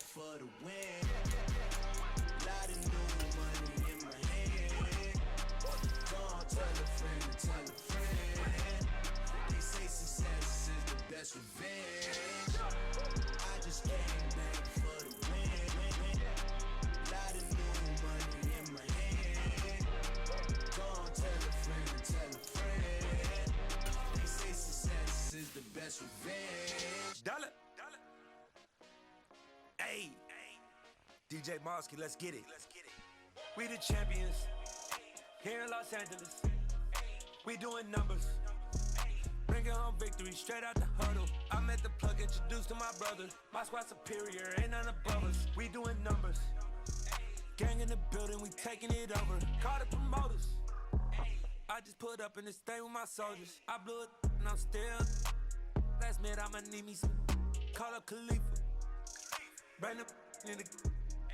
for the win. Lot of new money in my hand. Don't tell a friend to tell a friend. They say success is the best revenge. I just came back for the win. Lot of new money in my hand. Don't tell a friend to tell a friend. They say success is the best revenge. Dollar. Hey, DJ Mosky, let's get it. We the champions here in Los Angeles. We doing numbers, bringing home victory straight out the huddle. I met the plug, introduced to my brother. My squad superior, ain't none above us. We doing numbers, gang in the building, we taking it over. Call the promoters. I just put up in this thing with my soldiers. I blew it and I'm still. Last minute I'ma need me some. Call up Khalifa. Bring the in the.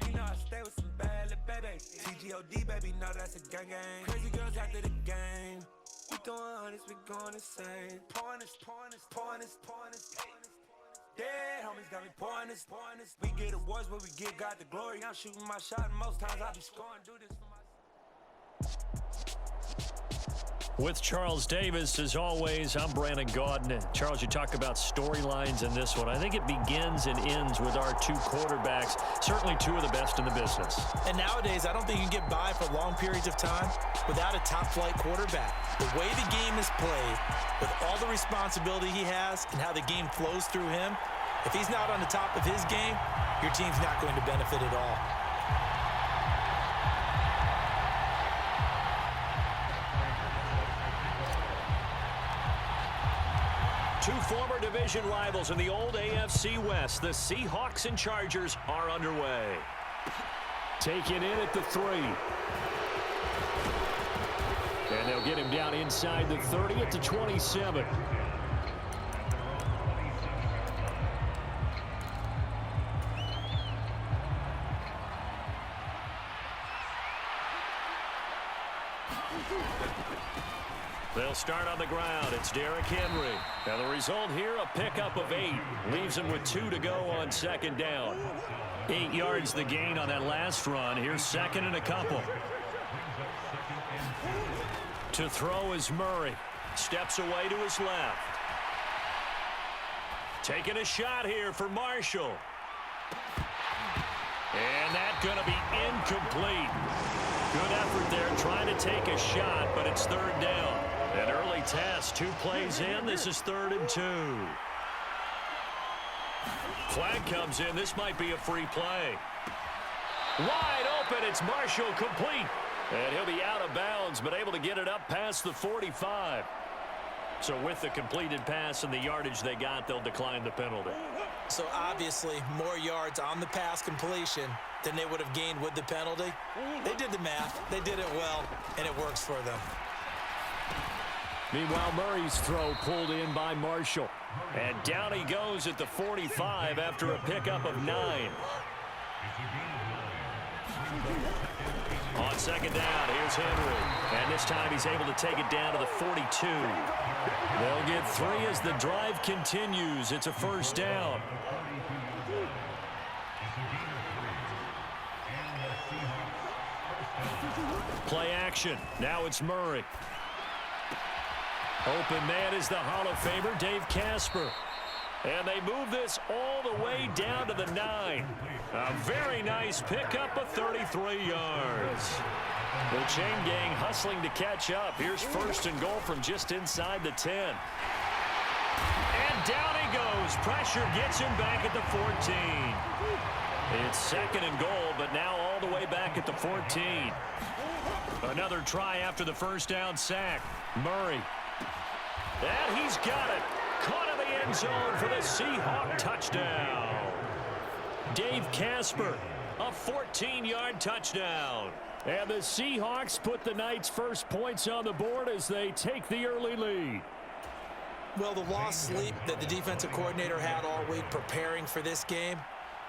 You know I stay with some bad little baby. TGOD baby, know that's a gang gang. Crazy girls after the game. We throwing hundreds, we going insane. Pouring this. Dead homies got me pouring this. We get awards, but we give God the glory. I'm shooting my shot, and most times I be scoring. Do this for my. With Charles Davis, as always, I'm Brandon Gaudin. And Charles, you talk about storylines in this one. I think it begins and ends with our two quarterbacks, certainly two of the best in the business. And nowadays, I don't think you can get by for long periods of time without a top-flight quarterback. The way the game is played, with all the responsibility he has and how the game flows through him, if he's not on the top of his game, your team's not going to benefit at all. Two former division rivals in the old AFC West. The Seahawks and Chargers are underway. Taken in at the 3. And they'll get him down inside the 30 at the 27. They'll start on the ground. It's Derrick Henry. Now the result here, a pickup of 8. Leaves him with 2 to go on second down. 8 yards the gain on that last run. Here's second and a couple. To throw is Murray. Steps away to his left. Taking a shot here for Marshall. And that's going to be incomplete. Good effort there trying to take a shot, but it's third down. An early test, 2 plays in. This is 3rd and 2. Flag comes in. This might be a free play. Wide open. It's Marshall complete. And he'll be out of bounds, but able to get it up past the 45. So with the completed pass and the yardage they got, they'll decline the penalty. So obviously more yards on the pass completion than they would have gained with the penalty. They did the math. They did it well, and it works for them. Meanwhile, Murray's throw pulled in by Marshall. And down he goes at the 45 after a pickup of 9. On second down, here's Henry. And this time he's able to take it down to the 42. They'll get 3 as the drive continues. It's a first down. Play action. Now it's Murray. Open man is the Hall of Famer, Dave Casper. And they move this all the way down to the 9. A very nice pickup of 33 yards. The chain gang hustling to catch up. Here's first and goal from just inside the 10. And down he goes. Pressure gets him back at the 14. It's second and goal, but now all the way back at the 14. Another try after the first down sack. Murray. And he's got it. Caught in the end zone for the Seahawk touchdown. Dave Casper, a 14-yard touchdown. And the Seahawks put the night's first points on the board as they take the early lead. Well, the lost sleep that the defensive coordinator had all week preparing for this game,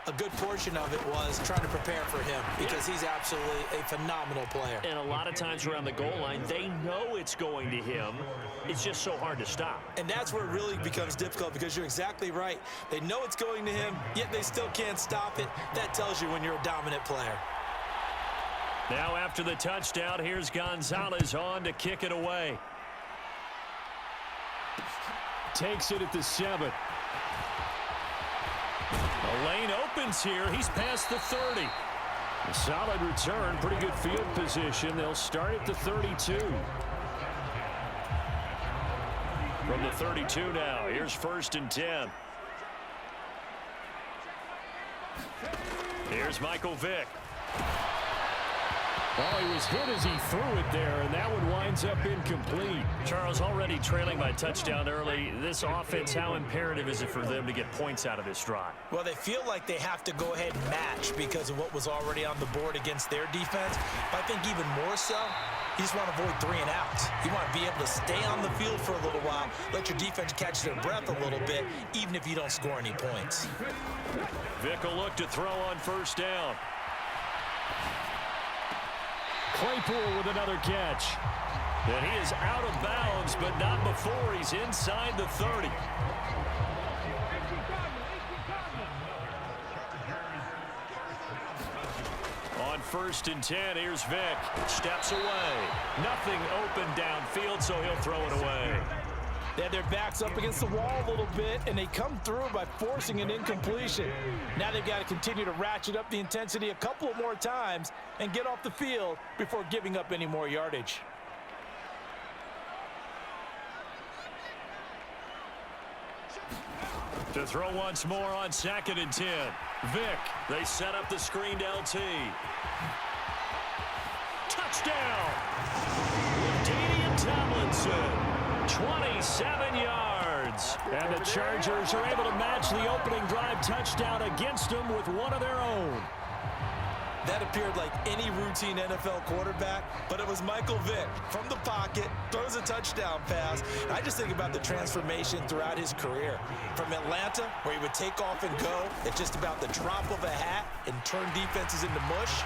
a good portion of it was trying to prepare for him because he's absolutely a phenomenal player. And a lot of times around the goal line, they know it's going to him. It's just so hard to stop. And that's where it really becomes difficult because you're exactly right. They know it's going to him, yet they still can't stop it. That tells you when you're a dominant player. Now after the touchdown, here's Gonzalez on to kick it away. Takes it at the 7. The lane opens here. He's past the 30. A solid return, pretty good field position. They'll start at the 32. From the 32 now, here's 1st and 10. Here's Michael Vick. Oh, he was hit as he threw it there, and that one winds up incomplete. Charles, already trailing by touchdown early. This offense, how imperative is it for them to get points out of this drive? Well, they feel like they have to go ahead and match because of what was already on the board against their defense. But I think even more so, you just want to avoid 3 and outs. You want to be able to stay on the field for a little while, let your defense catch their breath a little bit, even if you don't score any points. Vick will look to throw on 1st down. Claypool with another catch. And he is out of bounds, but not before he's inside the 30. On 1st and 10, here's Vick. Steps away. Nothing open downfield, so he'll throw it away. They had their backs up against the wall a little bit, and they come through by forcing an incompletion. Now they've got to continue to ratchet up the intensity a couple more times and get off the field before giving up any more yardage. To throw once more on 2nd and 10. Vick, they set up the screened LT. Touchdown! Damian Tomlinson. 27 yards. And the Chargers are able to match the opening drive touchdown against them with one of their own. That appeared like any routine NFL quarterback, but it was Michael Vick from the pocket, throws a touchdown pass. And I just think about the transformation throughout his career. From Atlanta, where he would take off and go at just about the drop of a hat and turn defenses into mush.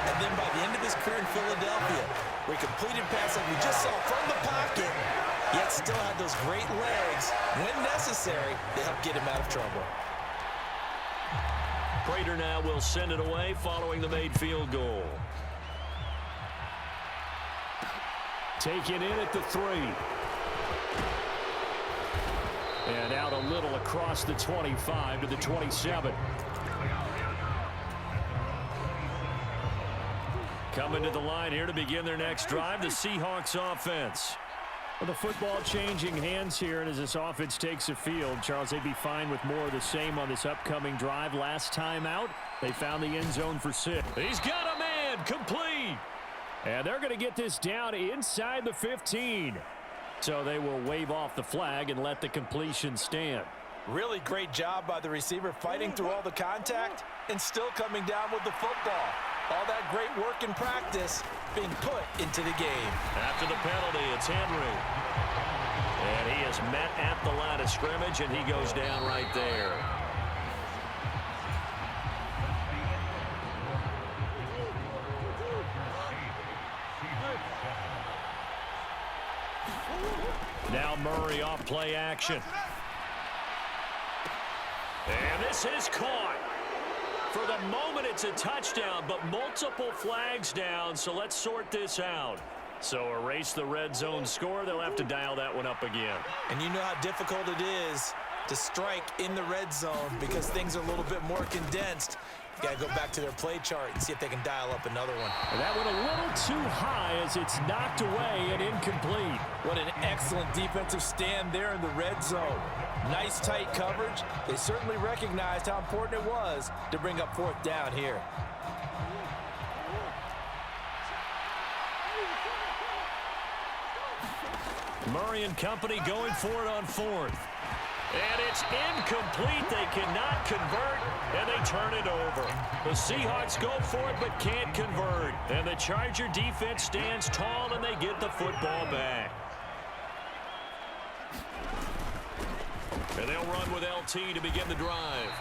And then by the end of his career in Philadelphia, where he completed passes like we just saw from the pocket, yet still had those great legs. When necessary, they help get him out of trouble. Prater now will send it away following the made field goal. Taken in at the 3. And out a little across the 25 to the 27. Coming to the line here to begin their next drive, the Seahawks offense. Well, the football changing hands here, and as this offense takes the field, Charles, they'd be fine with more of the same on this upcoming drive. Last time out, they found the end zone for 6. He's got a man, complete. And they're going to get this down inside the 15. So they will wave off the flag and let the completion stand. Really great job by the receiver fighting through all the contact and still coming down with the football. All that great work in practice being put into the game. After the penalty, it's Henry. And he is met at the line of scrimmage, and he goes down right there. Now Murray off play action. And this is caught. For the moment, it's a touchdown, but multiple flags down, so let's sort this out. So erase the red zone score. They'll have to dial that one up again. And you know how difficult it is to strike in the red zone because things are a little bit more condensed. You got to go back to their play chart and see if they can dial up another one. And that went a little too high as it's knocked away and incomplete. What an excellent defensive stand there in the red zone. Nice tight coverage. They certainly recognized how important it was to bring up 4th down here. Murray and company going for it on 4th. And it's incomplete. They cannot convert, and they turn it over. The Seahawks go for it but can't convert. And the Charger defense stands tall, and they get the football back. And they'll run with LT to begin the drive.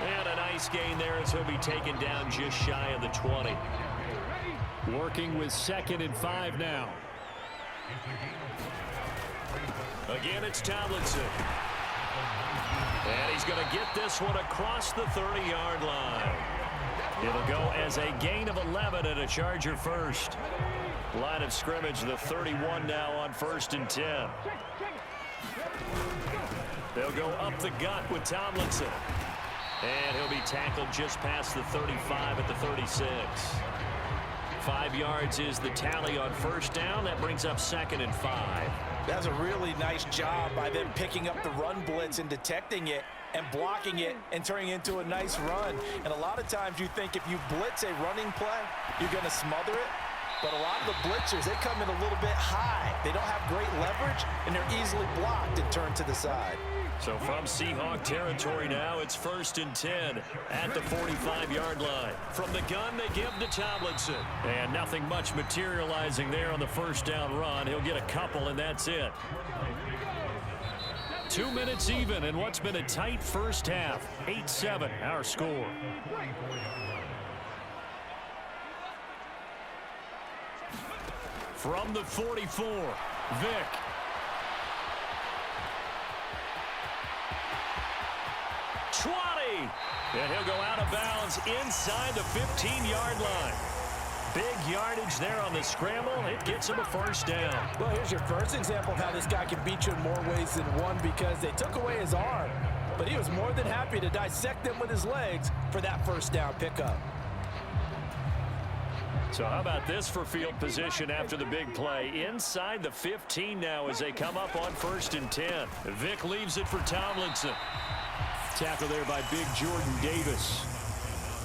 And a nice gain there as he'll be taken down just shy of the 20. Working with 2nd and 5 now. Again, it's Tomlinson. And he's going to get this one across the 30-yard line. It'll go as a gain of 11 and a Charger first. Line of scrimmage, the 31 now on 1st and 10. They'll go up the gut with Tomlinson. And he'll be tackled just past the 35 at the 36. 5 yards is the tally on 1st down. That brings up 2nd and 5. That's a really nice job by them picking up the run blitz and detecting it and blocking it and turning it into a nice run. And a lot of times you think if you blitz a running play, you're going to smother it. But a lot of the blitzers, they come in a little bit high. They don't have great leverage, and they're easily blocked and turned to the side. So from Seahawk territory now, it's 1st and 10 at the 45-yard line. From the gun, they give to Tomlinson. And nothing much materializing there on the 1st down run. He'll get a couple, and that's it. 2 minutes even in what's been a tight first half. 8-7, our score. From the 44, Vick. And he'll go out of bounds inside the 15-yard line. Big yardage there on the scramble. It gets him a 1st down. Well, here's your first example of how this guy can beat you in more ways than one, because they took away his arm, but he was more than happy to dissect them with his legs for that 1st down pickup. So how about this for field position after the big play? Inside the 15 now as they come up on 1st and 10. Vick leaves it for Tomlinson. Tackle there by big Jordan Davis.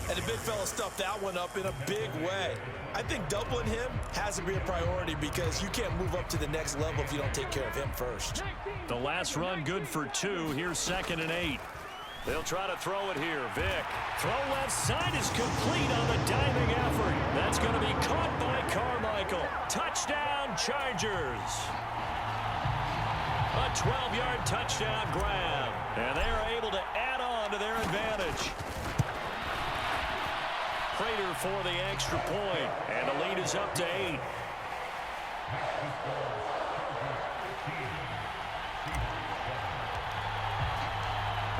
And the big fella stuffed that one up in a big way. I think doubling him has to be a priority, because you can't move up to the next level if you don't take care of him first. The last run good for 2. Here's 2nd and 8. They'll try to throw it here. Vick. Throw left side is complete on the diving effort. That's going to be caught by Carmichael. Touchdown, Chargers. A 12-yard touchdown grab. And they are able to add on to their advantage. Prater for the extra point. And the lead is up to 8.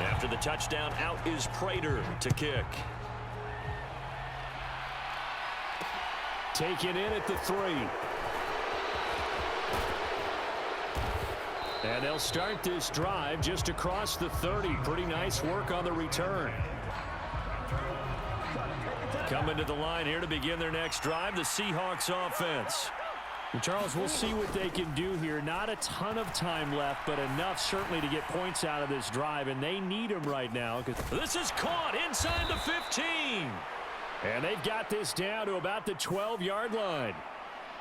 After the touchdown, out is Prater to kick. Taken in at the 3. And they'll start this drive just across the 30. Pretty nice work on the return. Coming to the line here to begin their next drive, the Seahawks offense. And Charles, we'll see what they can do here. Not a ton of time left, but enough certainly to get points out of this drive, and they need them right now. This is caught inside the 15. And they've got this down to about the 12-yard line.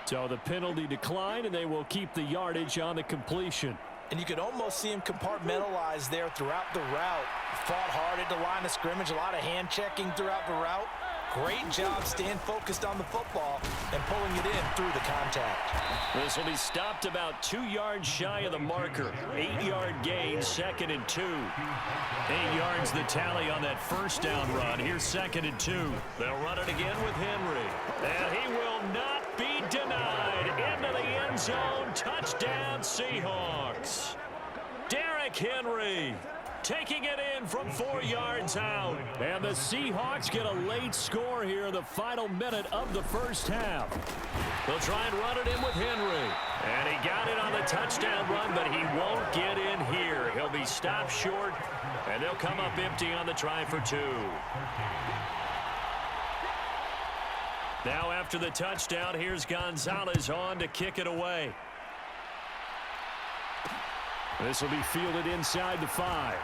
So the penalty declined, and they will keep the yardage on the completion. And you could almost see him compartmentalize there throughout the route. Fought hard at the line of scrimmage, a lot of hand checking throughout the route. Great job staying focused on the football and pulling it in through the contact. This will be stopped about 2 yards shy of the marker. 8-yard gain, 2nd and 2. 8 yards the tally on that 1st down run. Here's 2nd and 2. They'll run it again with Henry. And he will not be denied. Into the end zone. Touchdown, Seahawks. Derrick Henry taking it in from 4 yards out. And the Seahawks get a late score here in the final minute of the first half. They'll try and run it in with Henry. And he got it on the touchdown run, but he won't get in here. He'll be stopped short, and they'll come up empty on the try for 2. Now after the touchdown, here's Gonzalez on to kick it away. This will be fielded inside the 5.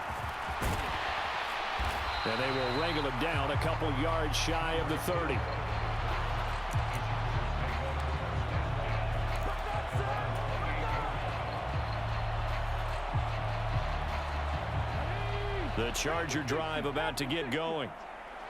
And they will wrangle him down a couple yards shy of the 30. The Charger drive about to get going.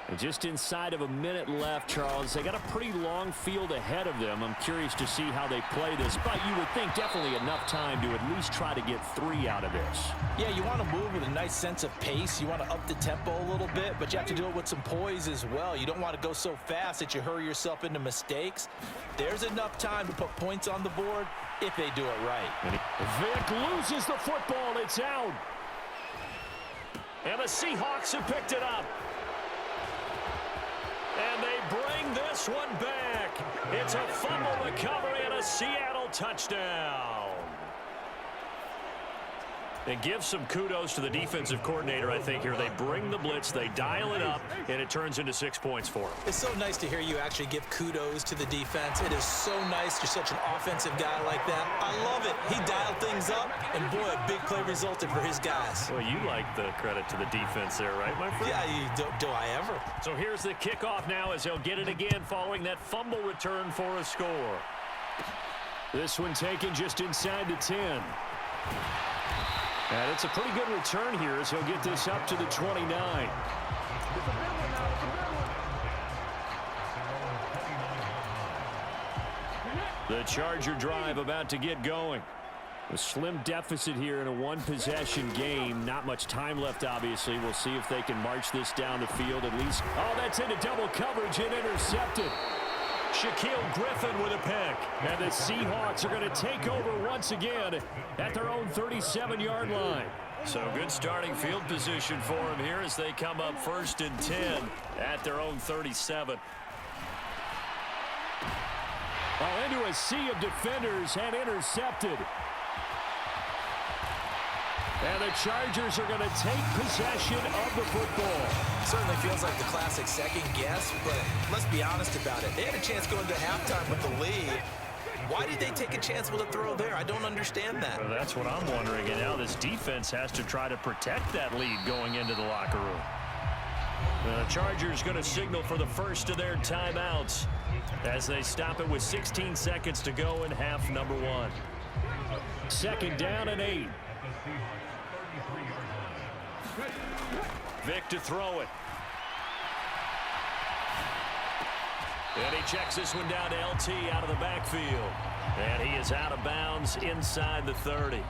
And just inside of a minute left, Charles. They got a pretty long field ahead of them. I'm curious to see how they play this, but you would think definitely enough time to at least try to get 3 out of this. Yeah, you want to move with a nice sense of pace. You want to up the tempo a little bit, but you have to do it with some poise as well. You don't want to go so fast that you hurry yourself into mistakes. There's enough time to put points on the board if they do it right. Vic loses the football. It's out. And the Seahawks have picked it up. And they bring this one back. It's a fumble recovery and a Seattle touchdown. And give some kudos to the defensive coordinator, I think, here. They bring the blitz, they dial it up, and it turns into 6 points for them. It's so nice to hear you actually give kudos to the defense. It is so nice. You're such an offensive guy like that. I love it. He dialed things up, and boy, a big play resulted for his guys. Well, you like the credit to the defense there, right, my friend? Yeah, do I ever. So here's the kickoff now as they'll get it again following that fumble return for a score. This one taken just inside the 10. And it's a pretty good return here as he'll get this up to the 29. The Charger drive about to get going. A slim deficit here in a one-possession game. Not much time left, obviously. We'll see if they can march this down the field at least. Oh, that's into double coverage and intercepted. Shaquille Griffin with a pick. And the Seahawks are going to take over once again at their own 37-yard line. So good starting field position for them here as they come up 1st and 10 at their own 37. Well, into a sea of defenders and intercepted. And the Chargers are going to take possession of the football. Certainly feels like the classic second guess, but let's be honest about it. They had a chance going to halftime with the lead. Why did they take a chance with a throw there? I don't understand that. Well, that's what I'm wondering. And now this defense has to try to protect that lead going into the locker room. The Chargers going to signal for the first of their timeouts as they stop it with 16 seconds to go in half number 1. 2nd down and 8. Vic to throw it. And he checks this one down to LT out of the backfield. And he is out of bounds inside the 30.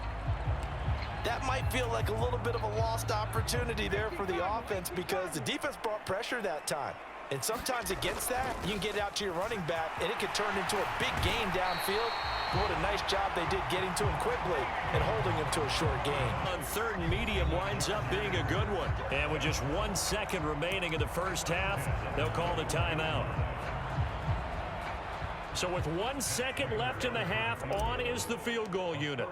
That might feel like a little bit of a lost opportunity there for the offense because the defense brought pressure that time. And sometimes against that, you can get out to your running back, and it could turn into a big game downfield. What a nice job they did getting to him quickly and holding him to a short gain. On 3rd and medium winds up being a good one. And with just 1 second remaining in the first half, they'll call the timeout. So with 1 second left in the half, on is the field goal unit.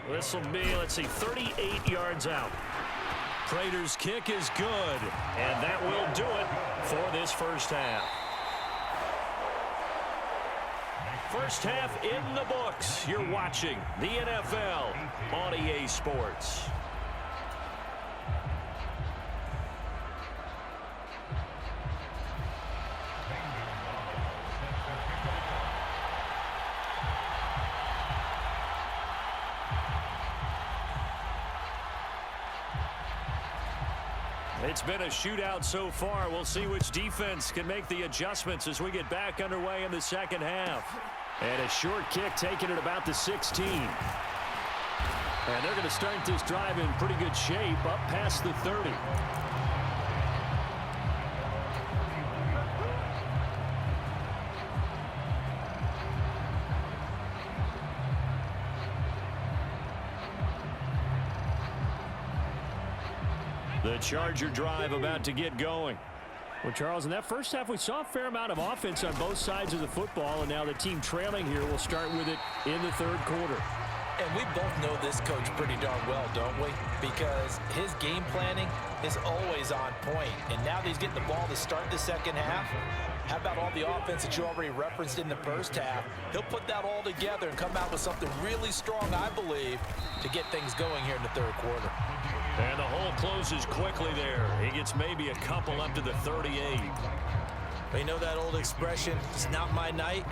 This will be, 38 yards out. Prater's kick is good, and that will do it for this first half. First half in the books. You're watching the NFL on EA Sports. It's been a shootout so far. We'll see which defense can make the adjustments as we get back underway in the second half. And a short kick taken at about the 16. And they're going to start this drive in pretty good shape up past the 30. The Charger drive about to get going. Well, Charles, in that first half, we saw a fair amount of offense on both sides of the football, and now the team trailing here will start with it in the 3rd quarter. And we both know this coach pretty darn well, don't we? Because his game planning is always on point. And now that he's getting the ball to start the second half, how about all the offense that you already referenced in the first half? He'll put that all together and come out with something really strong, I believe, to get things going here in the 3rd quarter. And the hole closes quickly there. He gets maybe a couple up to the 38. But you know that old expression, it's not my night?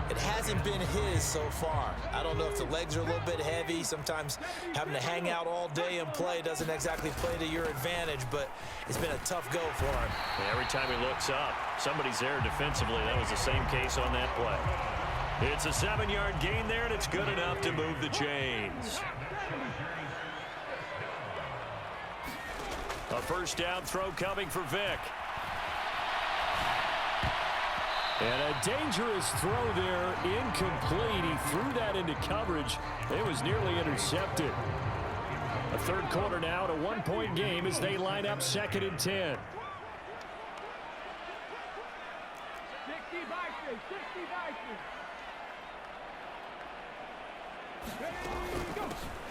It hasn't been his so far. I don't know if the legs are a little bit heavy. Sometimes having to hang out all day and play doesn't exactly play to your advantage, but it's been a tough go for him. Yeah, every time he looks up, somebody's there defensively. That was the same case on that play. It's a 7-yard gain there, and it's good enough to move the chains. A first down throw coming for Vick. And a dangerous throw there, incomplete. He threw that into coverage. It was nearly intercepted. A third quarter now at a 1-point game as they line up 2nd and 10.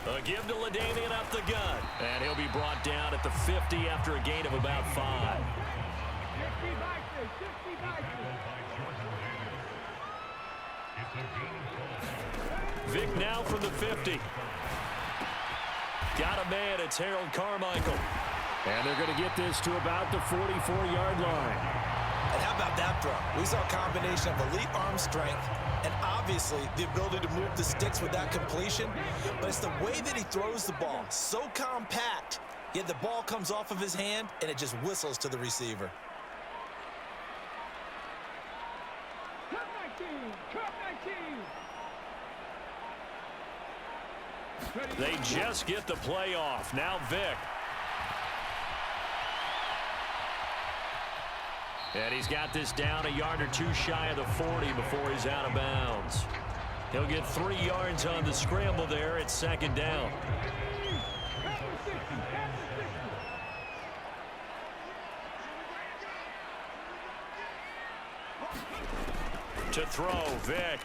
A give to LaDainian up the gut. And he'll be brought down at the 50 after a gain of about 5. Vick now from the 50. Got a man, it's Harold Carmichael. And they're going to get this to about the 44-yard line. And how about that throw? We saw a combination of elite arm strength and obviously the ability to move the sticks with that completion. But it's the way that he throws the ball. So compact, yet the ball comes off of his hand and it just whistles to the receiver. They just get the play off. Now Vick. And he's got this down a yard or two shy of the 40 before he's out of bounds. He'll get 3 yards on the scramble there at 2nd down. To throw, Vick.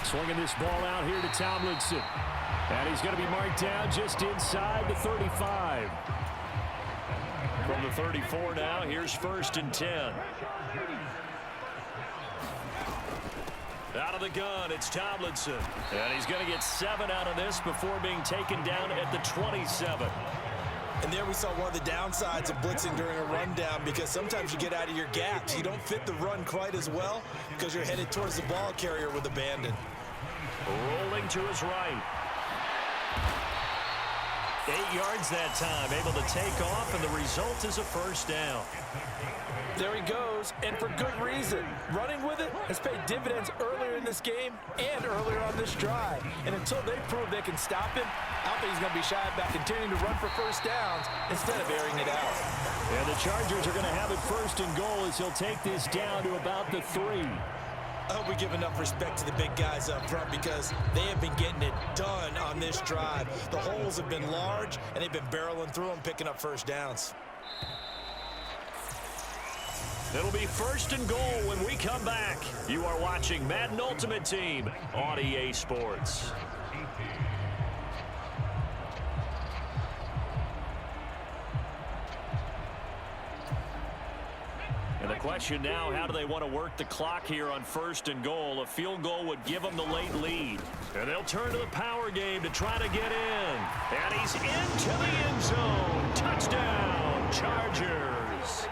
Swinging this ball out here to Tomlinson. And he's going to be marked down just inside the 35. From the 34 now, here's 1st and 10. Out of the gun, it's Tomlinson. And he's going to get 7 out of this before being taken down at the 27. And there we saw one of the downsides of blitzing during a rundown, because sometimes you get out of your gaps. You don't fit the run quite as well because you're headed towards the ball carrier with abandon. Rolling to his right. 8 yards that time, able to take off, and the result is a first down. There he goes, and for good reason. Running with it has paid dividends earlier in this game and earlier on this drive. And until they prove they can stop him, I don't think he's going to be shy about continuing to run for first downs instead of airing it out. And the Chargers are going to have it 1st and goal as he'll take this down to about the 3. I hope we give enough respect to the big guys up front, because they have been getting it done on this drive. The holes have been large, and they've been barreling through them, picking up first downs. It'll be 1st and goal when we come back. You are watching Madden Ultimate Team on EA Sports. And the question now, how do they want to work the clock here on 1st and goal? A field goal would give them the late lead. And they'll turn to the power game to try to get in. And he's into the end zone. Touchdown, Chargers.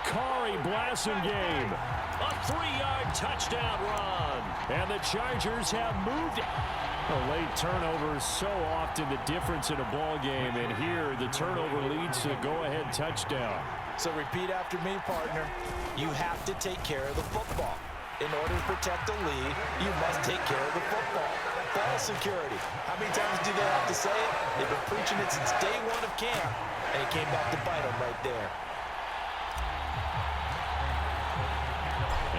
Corey Blasingame. A 3-yard touchdown run. And the Chargers have moved. A late turnover is so often the difference in a ball game. And here, the turnover leads to a go-ahead touchdown. So repeat after me, partner. You have to take care of the football. In order to protect the lead, you must take care of the football. Ball security. How many times do they have to say it? They've been preaching it since day 1 of camp, and it came back to bite them right there.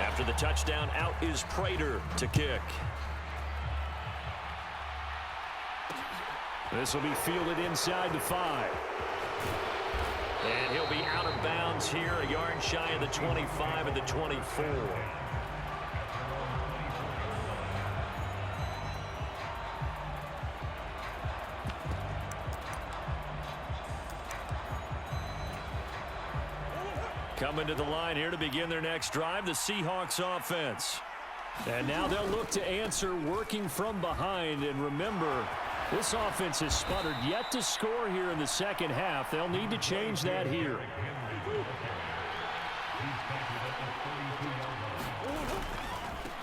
After the touchdown, out is Prater to kick. This will be fielded inside the 5. And he'll be out of bounds here, a yard shy of the 25 and the 24. Coming to the line here to begin their next drive, the Seahawks offense. And now they'll look to answer working from behind. And remember, this offense has sputtered yet to score here in the second half. They'll need to change that here.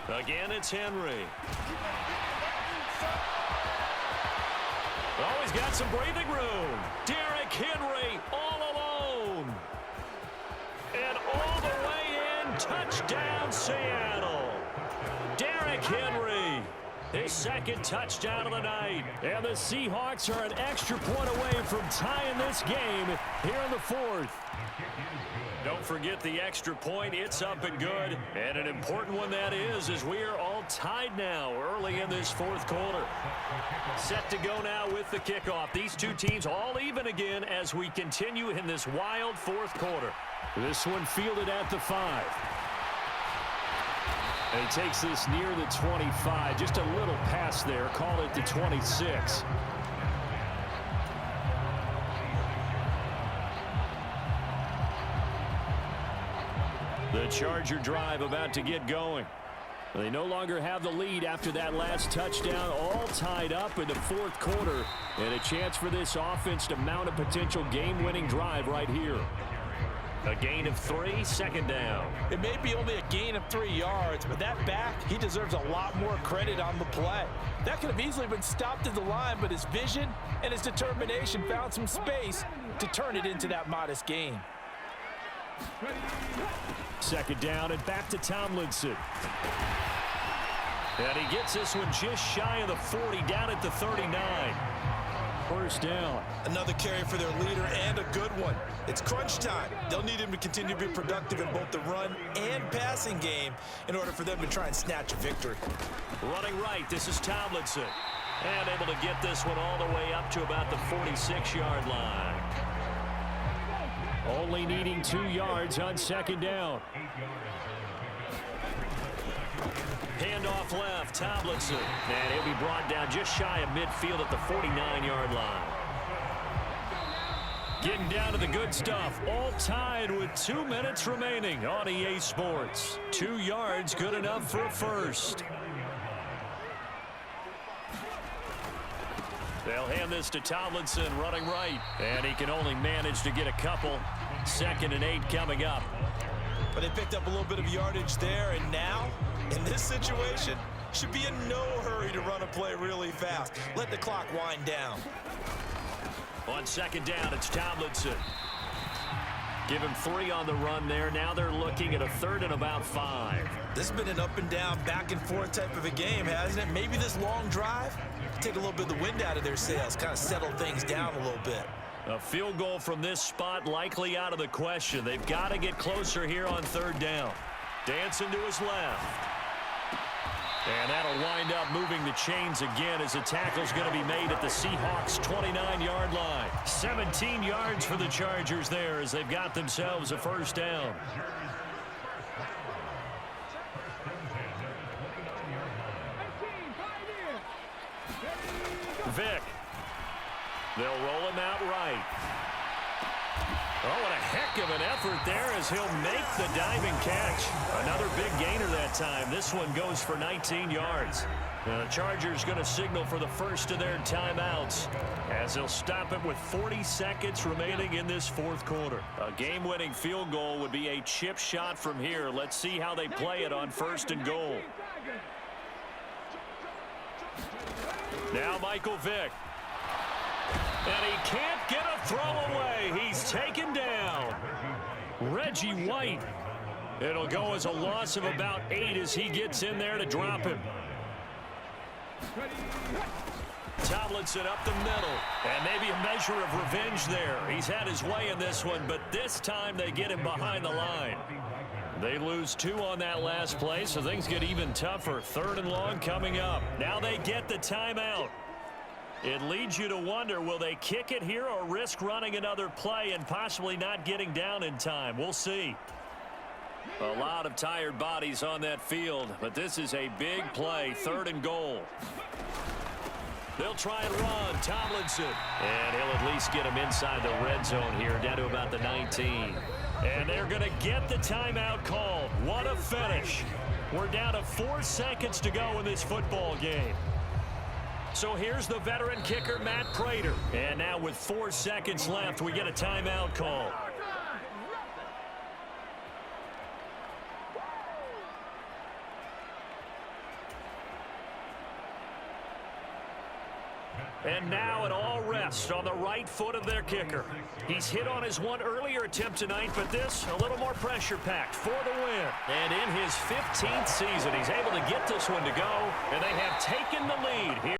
Again, it's Henry. Oh, he's got some breathing room. Derrick Henry all alone. And all the way in, touchdown Seattle. Derrick Henry, his second touchdown of the night. And the Seahawks are an extra point away from tying this game here in the fourth. Don't forget the extra point. It's up and good. And an important one that is, as we are all tied now early in this fourth quarter. Set to go now with the kickoff. These two teams all even again as we continue in this wild fourth quarter. This one fielded at the 5. And he takes this near the 25. Just a little pass there. Call it the 26. The Charger drive about to get going. They no longer have the lead after that last touchdown, all tied up in the fourth quarter. And a chance for this offense to mount a potential game-winning drive right here. A gain of 3, second down. It may be only a gain of 3 yards, but that back, he deserves a lot more credit on the play. That could have easily been stopped at the line, but his vision and his determination found some space to turn it into that modest gain. Second down and back to Tomlinson. And he gets this one just shy of the 40, down at the 39. First down. Another carry for their leader and a good one. It's crunch time. They'll need him to continue to be productive in both the run and passing game in order for them to try and snatch a victory. Running right, this is Tomlinson. And able to get this one all the way up to about the 46-yard line. Only needing 2 yards on second down. Handoff left, Tomlinson. And he'll be brought down just shy of midfield at the 49-yard line. Getting down to the good stuff. All tied with 2 minutes remaining on EA Sports. 2 yards, good enough for a first. They'll hand this to Tomlinson, running right. And he can only manage to get a couple. 2nd and 8 coming up. But they picked up a little bit of yardage there, and now, in this situation, should be in no hurry to run a play really fast. Let the clock wind down. On second down, it's Tomlinson. Give him 3 on the run there. Now they're looking at a 3rd and about 5. This has been an up and down, back and forth type of a game, hasn't it? Maybe this long drive, take a little bit of the wind out of their sails, kind of settle things down a little bit. A field goal from this spot likely out of the question. They've got to get closer here on 3rd down. Dancing to his left. And that'll wind up moving the chains again as the tackle's going to be made at the Seahawks' 29-yard line. 17 yards for the Chargers there as they've got themselves a first down. Vick. They'll roll him out right. Oh, what a heck of an effort there as he'll make the diving catch. Another big gainer that time. This one goes for 19 yards. The Chargers going to signal for the first of their timeouts as they'll stop it with 40 seconds remaining in this fourth quarter. A game-winning field goal would be a chip shot from here. Let's see how they play it on 1st and goal. Now Michael Vick. And he can't get a throw away. He's taken down. Reggie White. It'll go as a loss of about 8 as he gets in there to drop him. Tomlinson up the middle. And maybe a measure of revenge there. He's had his way in this one, but this time they get him behind the line. They lose 2 on that last play, so things get even tougher. 3rd and long coming up. Now they get the timeout. It leads you to wonder, will they kick it here or risk running another play and possibly not getting down in time? We'll see. A lot of tired bodies on that field, but this is a big play. 3rd and goal. They'll try and run. Tomlinson. And he'll at least get him inside the red zone here, down to about the 19. And they're going to get the timeout called. What a finish. We're down to 4 seconds to go in this football game. So here's the veteran kicker, Matt Prater. And now with 4 seconds left, we get a timeout call. And now it all rests on the right foot of their kicker. He's hit on his one earlier attempt tonight, but this a little more pressure-packed for the win. And in his 15th season, he's able to get this one to go, and they have taken the lead here.